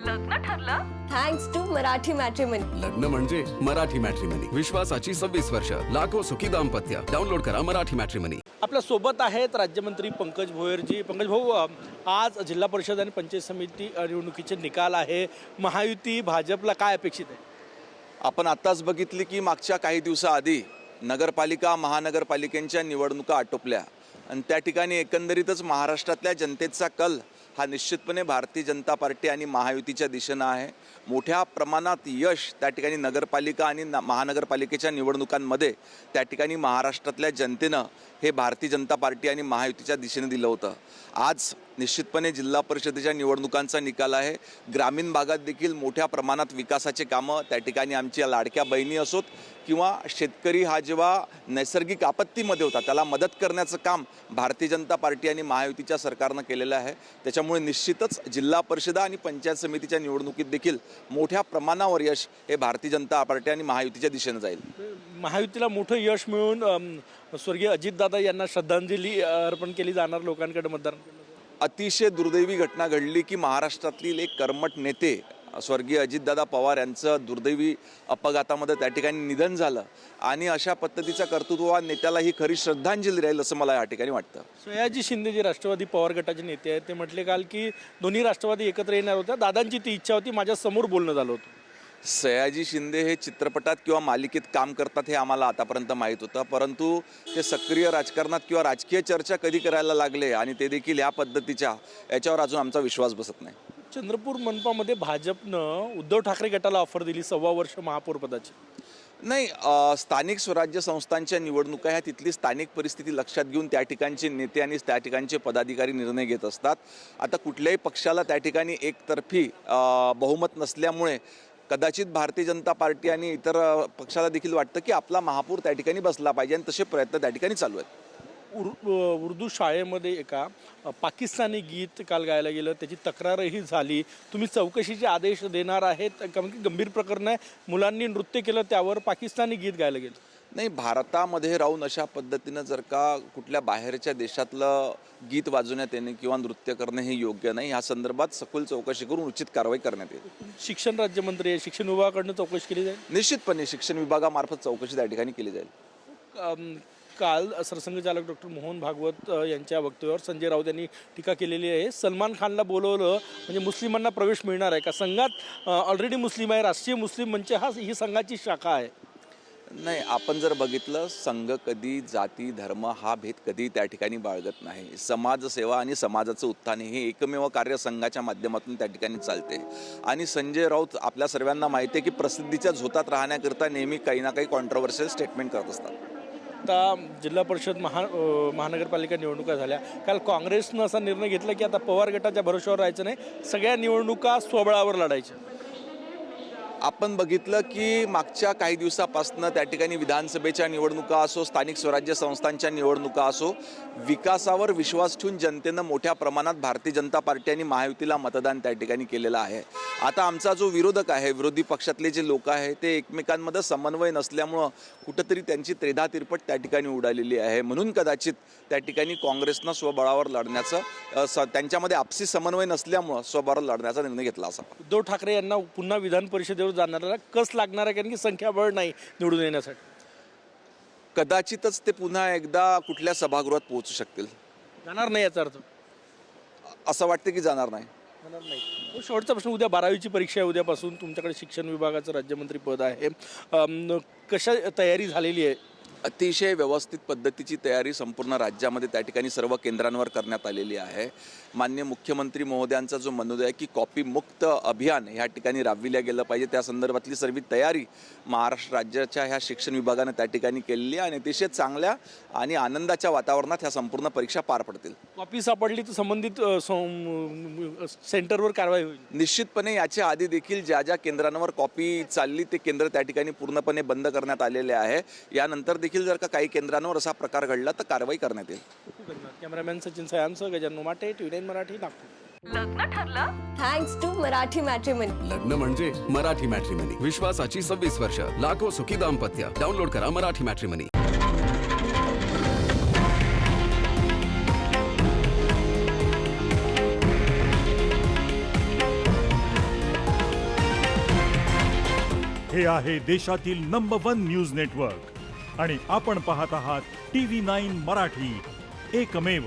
लग्न ठरलं thanks to Marathi matrimony. लग्न म्हणजे मराठी मॅट्रिमनी. विश्वासाची 26 वर्ष. लाखो सुखी दाम्पत्य. डाउनलोड करा मराठी मॅट्रिमनी. आपल्या सोबत आहेत राज्यमंत्री पंकज भोयरजी. पंकज भाऊ, आज जिल्हा परिषद आणि पंचायत समिती निवडणुकीचे निकाल आहे. महायुती भाजपला काय अपेक्षित आहे? आपण आत्ताच बघितली की मागच्या काही दिवसाआधी नगरपालिका महानगरपालिकेच्या निवडणुका आटोपल्या आणि त्या ठिकाणी एकंदरीतच महाराष्ट्रातल्या जनतेचा कल हा निश्चितपणे भारतीय जनता पार्टी आणि महायुतीच्या दिशेनं आहे. मोठ्या प्रमाणात यश त्या ठिकाणी नगरपालिका आणि महानगरपालिकेच्या निवडणुकांमध्ये त्या ठिकाणी महाराष्ट्रातल्या जनतेनं हे भारतीय जनता पार्टी आणि महायुतीच्या दिशेने दिलं होतं. आज निश्चितपणे जिल्हा परिषदेच्या निवडणुकांचा निकाल आहे. ग्रामीण भागात देखील मोठ्या प्रमाणात विकासाचे कामं त्या ठिकाणी आमच्या लाडक्या बहिणी असोत किंवा शेतकरी हा जेव्हा नैसर्गिक आपत्तीमध्ये होता त्याला मदत करण्याचं काम भारतीय जनता पार्टी आणि महायुतीच्या सरकारनं केलेलं आहे. त्याच्यामुळे निश्चितच जिल्हा परिषद आणि पंचायत समितीच्या निवडणुकीत देखील मोठ्या प्रमाणावर यश हे भारतीय जनता पार्टी आणि महायुतीच्या दिशेनं जाईल. महायुतीला मोठं यश मिळून स्वर्गीय अजितदादा यांना श्रद्धांजली अर्पण केली जाणार लोकांकडे मतदान. अतिशय दुर्दैवी घटना घडली की महाराष्ट्रातील एक कर्मठ नेते स्वर्गीय अजितदादा पवार यांचं दुर्दैवी अपघातामध्ये त्या ठिकाणी निधन झालं आणि अशा पद्धतीचा कर्तृत्ववान नेत्याला ही खरी श्रद्धांजली राहील असं मला या ठिकाणी वाटतं. सयाजी शिंदे जे राष्ट्रवादी पवार गटाचे नेते आहेत ते म्हटले काल की दोन्ही राष्ट्रवादी एकत्र येणार होत्या. दादांची ती इच्छा होती, माझ्या समोर बोलणं झालं होतं. सयाजी शिंदे हे चित्रपटात किंवा मालिकेत काम करतात हे आम्हाला आतापर्यंत माहीत होतं, परंतु ते सक्रिय राजकारणात किंवा राजकीय चर्चा कधी करायला लागले आणि ते देखील या पद्धतीच्या याच्यावर अजून आमचा विश्वास बसत नाही. चंद्रपूर मनपामध्ये भाजपनं उद्धव ठाकरे गटाला ऑफर दिली 1.25 वर्ष महापौरपदाची. नाही, स्थानिक स्वराज्य संस्थांच्या निवडणुका ह्या तिथली स्थानिक परिस्थिती लक्षात घेऊन त्या ठिकाणचे नेते आणि त्या ठिकाणचे पदाधिकारी निर्णय घेत असतात. आता कुठल्याही पक्षाला त्या ठिकाणी एकतर्फी बहुमत नसल्यामुळे कदाचित भारतीय जनता पार्टी आणि इतर पक्षाला देखील वाटतं की आपला महापौर त्या ठिकाणी बसला पाहिजे आणि तसे प्रयत्न त्या ठिकाणी चालू आहेत. उर्दू शाळेमध्ये एका पाकिस्तानी गीत काल गायला गेलं, त्याची तक्रारही झाली. तुम्ही चौकशीचे आदेश देणार आहेत कारण की गंभीर प्रकरण आहे, मुलांनी नृत्य केलं त्यावर पाकिस्तानी गीत गायला गेलं. नाही, भारतामध्ये राहून अशा पद्धतीनं जर का कुठल्या बाहेरच्या देशातलं गीत वाजवण्यात येणे किंवा नृत्य करणे हे योग्य नाही. ह्या संदर्भात सखोल चौकशी करून उचित कारवाई करण्यात येईल. शिक्षण राज्यमंत्री आहे, शिक्षण विभागाकडनं चौकशी केली जाईल. निश्चितपणे शिक्षण विभागामार्फत चौकशी त्या ठिकाणी केली जाईल. काल सरसंघचालक डॉक्टर मोहन भागवत यांच्या वक्तव्यावर संजय राऊत यांनी टीका केलेली आहे. सलमान खानला बोलवलं म्हणजे मुस्लिमांना प्रवेश मिळणार आहे का? संघात ऑलरेडी मुस्लिम आहे, राष्ट्रीय मुस्लिम मंच ही संघाची शाखा आहे. नाही, आपण जर बघितलं संघ कधी जाती धर्म हा भेद कधी त्या ठिकाणी बाळगत नाही. समाजसेवा आणि समाजाचं उत्थान हे एकमेव कार्य संघाच्या माध्यमातून त्या ठिकाणी चालते. आणि संजय राऊत आपल्या सर्वांना माहिती आहे की प्रसिद्धीच्या झोतात राहण्याकरता नेहमी काही ना काही कॉन्ट्रोवर्शियल स्टेटमेंट करत असतात. आता जिल्हा परिषद महानगरपालिका निवडणुका झाल्या. काल काँग्रेसनं असा निर्णय घेतला की आता पवार गटाच्या भरोश्यावर राहायचं नाही, सगळ्या निवडणुका स्वबळावर लढायच्या. आपण बघितलं की मागच्या काही दिवसापासून त्या ठिकाणी विधानसभेच्या निवडणुका असो, स्थानिक स्वराज्य संस्थांच्या निवडणुका असो, विकासावर विश्वास ठेवून जनतेनं मोठ्या प्रमाणात भारतीय जनता पार्टी आणि महायुतीला मतदान त्या ठिकाणी केलेलं आहे. आता आमचा जो विरोधक आहे, विरोधी पक्षातले जे लोक आहेत ते एकमेकांमध्ये समन्वय नसल्यामुळं कुठंतरी त्यांची त्रेधा तिरपट त्या ठिकाणी उडालेली आहे. म्हणून कदाचित त्या ठिकाणी काँग्रेसनं स्वबळावर लढण्याचं त्यांच्यामध्ये आपसी समन्वय नसल्यामुळं स्वबळावर लढण्याचा निर्णय घेतला असा. उद्धव ठाकरे यांना पुन्हा विधान परिषदेवर जाणारा कस लागणार आहे कारण की संख्याबळ नाही निवडून येण्यासाठी. कदाचितच ते पुन्हा एकदा कुठल्या सभागृहात पोहोचू शकतील. जाणार नाही याचा अर्थ असं वाटतं की जाणार नाही. जाणार नाही. शेवटचा प्रश्न, उद्या 12वीची परीक्षा आहे, उद्यापासून तुमच्याकडे शिक्षण विभागाचं राज्यमंत्री पद आहे. कशा तयारी झालेली आहे? अतिशय व्यवस्थित पद्धतीची तयारी संपूर्ण राज्यामध्ये त्या ठिकाणी सर्व केंद्रांवर करण्यात आलेली आहे. माननीय मुख्यमंत्री महोदयांचा जो मनोदय आहे की कॉपी मुक्त अभियान ह्या ठिकाणी राबविल्या गेलं पाहिजे, त्या संदर्भातली सर्व तयारी महाराष्ट्र राज्याच्या ह्या शिक्षण विभागानं त्या ठिकाणी केलेली आहे आणि अतिशय चांगल्या आणि आनंदाच्या वातावरणात ह्या संपूर्ण परीक्षा पार पडतील. कॉपी सापडली तर संबंधित सेंटरवर कारवाई होईल. निश्चितपणे याच्या आधी देखील ज्या ज्या केंद्रांवर कॉपी चालली ते केंद्र त्या ठिकाणी पूर्णपणे बंद करण्यात आलेले आहे. यानंतर देखील जर का काही केंद्रांवर असा प्रकार घडला तर कारवाई करण्यात येईल. कॅमेरामॅन सचिन सयांसह गजानन माटे, TV9 मराठी, नागपूर. लग्न ठरलं थँक्स टू मराठी मॅट्रिमनी. लग्न म्हणजे मराठी मॅट्रिमनी. विश्वासाची 26 वर्ष. लाखो सुखी दाम्पत्य. डाउनलोड करा मराठी मॅट्रिमनी. हे आहे देशातील नंबर 1 न्यूज नेटवर्क आणि आपण पाहत आहात TV9 मराठी, एकमेव.